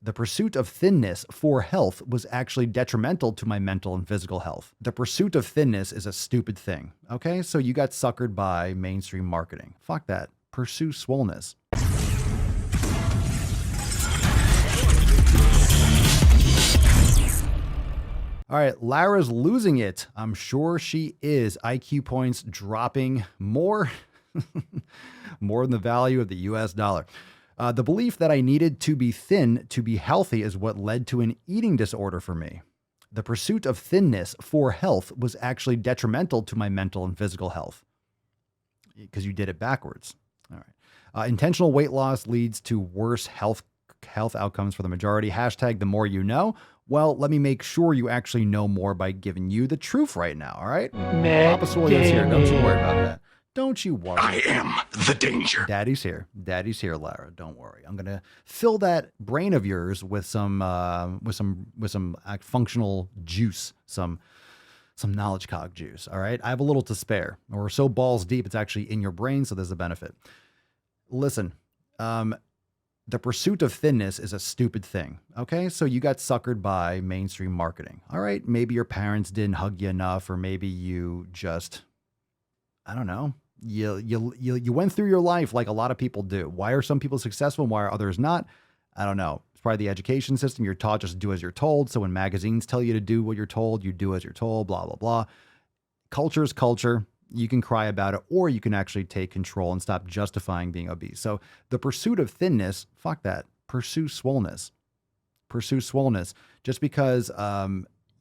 The pursuit of thinness for health was actually detrimental to my mental and physical health. The pursuit of thinness is a stupid thing. Okay, so you got suckered by mainstream marketing. Fuck that. Pursue swollenness. All right, Lara's losing it. I'm sure she is. IQ points dropping more, more than the value of the US dollar. The belief that I needed to be thin to be healthy is what led to an eating disorder for me. The pursuit of thinness for health was actually detrimental to my mental and physical health because you did it backwards. All right. Intentional weight loss leads to worse health outcomes for the majority. Hashtag the more you know. Well, let me make sure you actually know more by giving you the truth right now, all right? Papa Swolenormous here. Don't you worry about that. Don't you worry. I am the danger. Daddy's here. Daddy's here, Lara. Don't worry. I'm gonna fill that brain of yours with some functional juice, some knowledge cog juice. All right. I have a little to spare. We're so balls deep, it's actually in your brain, so there's a benefit. Listen, the pursuit of thinness is a stupid thing. Okay. So you got suckered by mainstream marketing. All right. Maybe your parents didn't hug you enough, or maybe you just, I don't know. You went through your life like a lot of people do. Why are some people successful and why are others not? I don't know. It's probably the education system. You're taught just do as you're told. So when magazines tell you to do what you're told, you do as you're told, blah, blah, blah. Culture is culture. You can cry about it, or you can actually take control and stop justifying being obese. So the pursuit of thinness, fuck that. Pursue swollenness. Pursue swollenness. Just because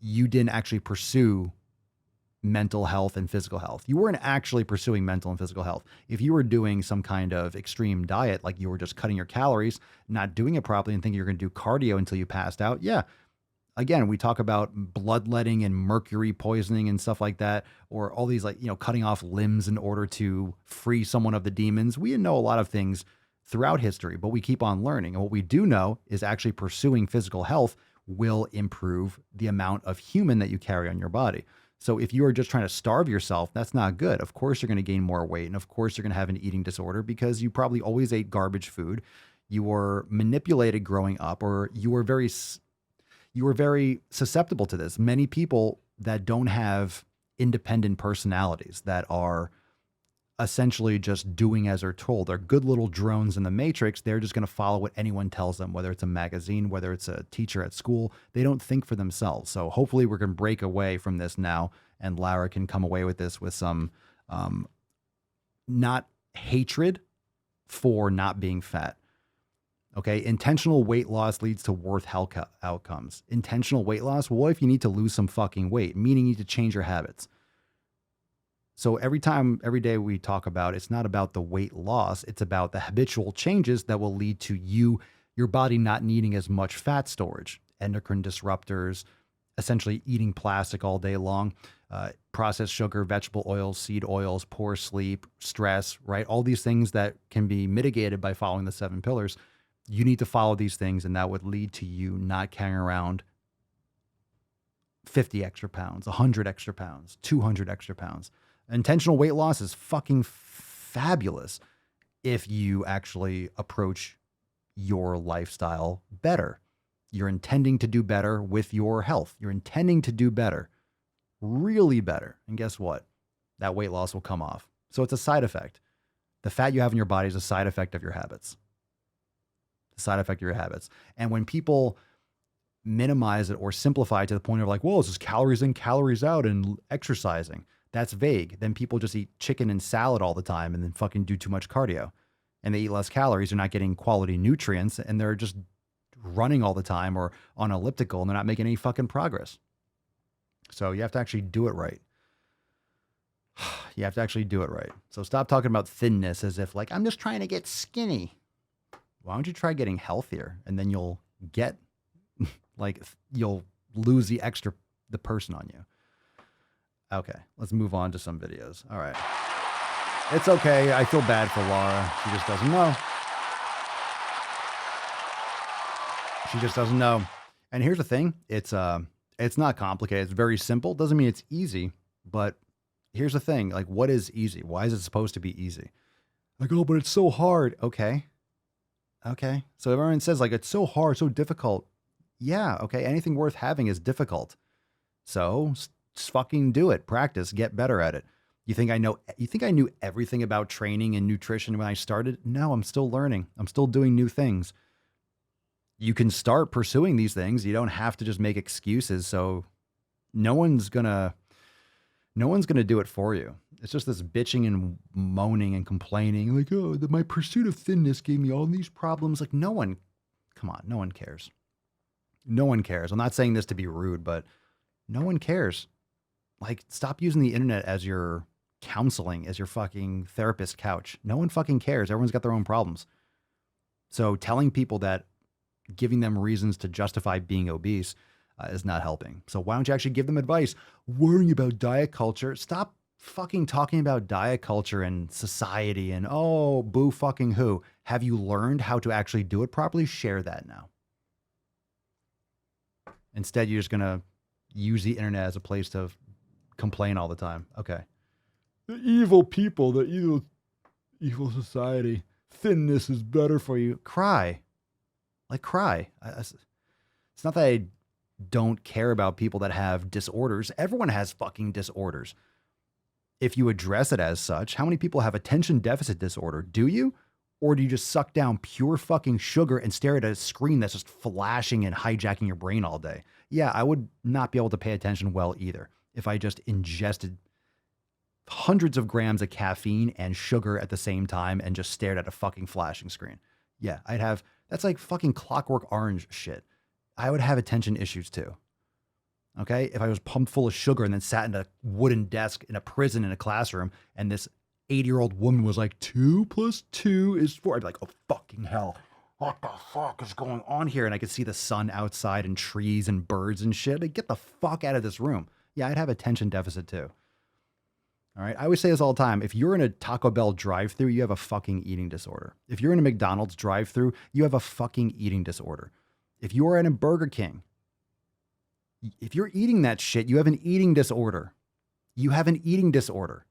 you didn't actually pursue mental health and physical health. You weren't actually pursuing mental and physical health. If you were doing some kind of extreme diet, like you were just cutting your calories, not doing it properly and thinking you're going to do cardio until you passed out, yeah. Again, we talk about bloodletting and mercury poisoning and stuff like that, or all these cutting off limbs in order to free someone of the demons. We know a lot of things throughout history, but we keep on learning. And what we do know is actually pursuing physical health will improve the amount of human that you carry on your body. So if you are just trying to starve yourself, that's not good. Of course, you're going to gain more weight. And of course, you're going to have an eating disorder because you probably always ate garbage food. You were manipulated growing up, or you were very susceptible to this. Many people that don't have independent personalities, that are essentially just doing as they're told, they're good little drones in the matrix. They're just going to follow what anyone tells them, whether it's a magazine, whether it's a teacher at school. They don't think for themselves. So hopefully we're going to break away from this now, and Lara can come away with this with some not hatred for not being fat. Okay, intentional weight loss leads to worse health outcomes. Intentional weight loss, well, what if you need to lose some fucking weight, meaning you need to change your habits? So every day we talk about, it's not about the weight loss, it's about the habitual changes that will lead to your body not needing as much fat storage, endocrine disruptors, essentially eating plastic all day long, processed sugar, vegetable oils, seed oils, poor sleep, stress, right? All these things that can be mitigated by following the 7 pillars. You need to follow these things, and that would lead to you not carrying around 50 extra pounds, 100 extra pounds, 200 extra pounds. Intentional weight loss is fucking fabulous if you actually approach your lifestyle better. You're intending to do better with your health. You're intending to do better, really better. And guess what? That weight loss will come off. So it's a side effect. The fat you have in your body is a side effect of your habits. Side effect of your habits. And when people minimize it or simplify it to the point of like, well, it's just calories in, calories out and exercising, that's vague. Then people just eat chicken and salad all the time and then fucking do too much cardio, and they eat less calories. They're not getting quality nutrients, and they're just running all the time or on elliptical, and they're not making any fucking progress. So you have to actually do it right. You have to actually do it right. So stop talking about thinness as if like, I'm just trying to get skinny. Why don't you try getting healthier, and then you'll get you'll lose the person on you. Okay, let's move on to some videos. All right. It's okay. I feel bad for Laura. She just doesn't know. She just doesn't know. And here's the thing. It's not complicated. It's very simple. Doesn't mean it's easy, but here's the thing. Like, what is easy? Why is it supposed to be easy? Like, oh, but it's so hard. Okay. Okay. So everyone says like, it's so hard, so difficult. Yeah. Okay. Anything worth having is difficult. So just fucking do it. Practice, get better at it. You think I knew everything about training and nutrition when I started? No, I'm still learning. I'm still doing new things. You can start pursuing these things. You don't have to just make excuses. So no one's gonna do it for you. It's just this bitching and moaning and complaining like, oh, my pursuit of thinness gave me all these problems. Like no one cares. No one cares. I'm not saying this to be rude, but no one cares. Like stop using the internet as your counseling, as your fucking therapist couch. No one fucking cares. Everyone's got their own problems. So telling people that, giving them reasons to justify being obese is not helping. So why don't you actually give them advice? Worrying about diet culture. Stop fucking talking about diet culture and society and oh, boo fucking who. Have you learned how to actually do it properly? Share that now. Instead, you're just going to use the internet as a place to complain all the time. Okay. The evil people, the evil society. Thinness is better for you. Cry. Like cry. It's not that I don't care about people that have disorders. Everyone has fucking disorders. If you address it as such, how many people have attention deficit disorder? Do you? Or do you just suck down pure fucking sugar and stare at a screen that's just flashing and hijacking your brain all day? Yeah, I would not be able to pay attention well either if I just ingested hundreds of grams of caffeine and sugar at the same time and just stared at a fucking flashing screen. Yeah, that's like fucking Clockwork Orange shit. I would have attention issues too. Okay? If I was pumped full of sugar and then sat in a wooden desk in a prison in a classroom and this 80-year-old woman was like, 2 + 2 is 4. I'd be like, oh fucking hell. What the fuck is going on here? And I could see the sun outside and trees and birds and shit. Like, get the fuck out of this room. Yeah, I'd have attention deficit too. All right. I always say this all the time. If you're in a Taco Bell drive-thru, you have a fucking eating disorder. If you're in a McDonald's drive-thru, you have a fucking eating disorder. If you are in a Burger King, if you're eating that shit, you have an eating disorder. You have an eating disorder.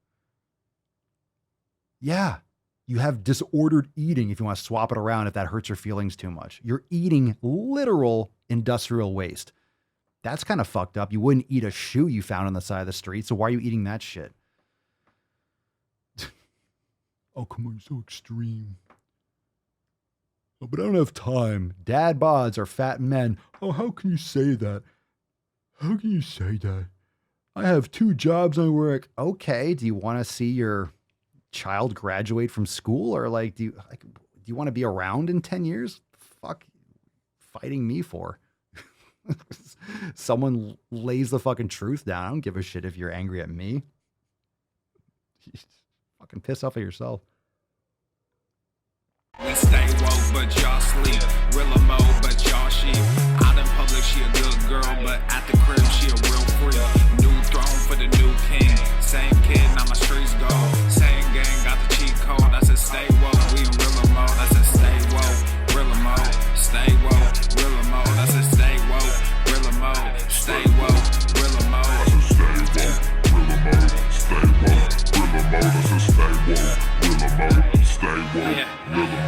Yeah. You have disordered eating if you want to swap it around if that hurts your feelings too much. You're eating literal industrial waste. That's kind of fucked up. You wouldn't eat a shoe you found on the side of the street, so why are you eating that shit? Oh, come on, you're so extreme. Oh, but I don't have time. Dad bods are fat men. Oh, how can you say that? How can you say that? I have 2 jobs I work. Okay, do you want to see your child graduate from school? Or like, do you want to be around in 10 years? Fuck, fighting me for? Someone lays the fucking truth down. I don't give a shit if you're angry at me. Fucking piss off at yourself. We stay woke, but y'all sleep. Rilla mo, but y'all sheep. Out in public, she a good girl, but at the crib, she a real freak. New throne for the new king. Same kid, now my streets go. Same gang, got the cheat code. I said stay woke, we in Rilla mo. I said stay woke, Rilla mo. Stay woke, Rilla mo. I said stay woke, Rilla mo. Stay woke, Rilla mo. I said stay woke, Rilla mo. Stay woke, Rilla mo. I said stay woke, Rilla mo. Stay woke, Rilla mo.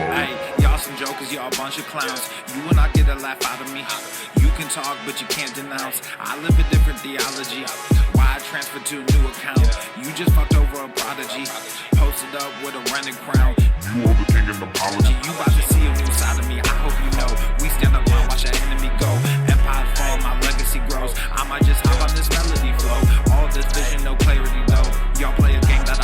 Hey, y'all some jokers, y'all a bunch of clowns. You will not get a laugh out of me. You can talk, but you can't denounce. I live a different theology. Why I transferred to a new account? You just fucked over a prodigy. Posted up with a running crown. You are the king of apology. You about to see a new side of me. I hope you know. We stand up and watch our enemy go. Empire fall, my legacy grows. I might just hop on this melody flow.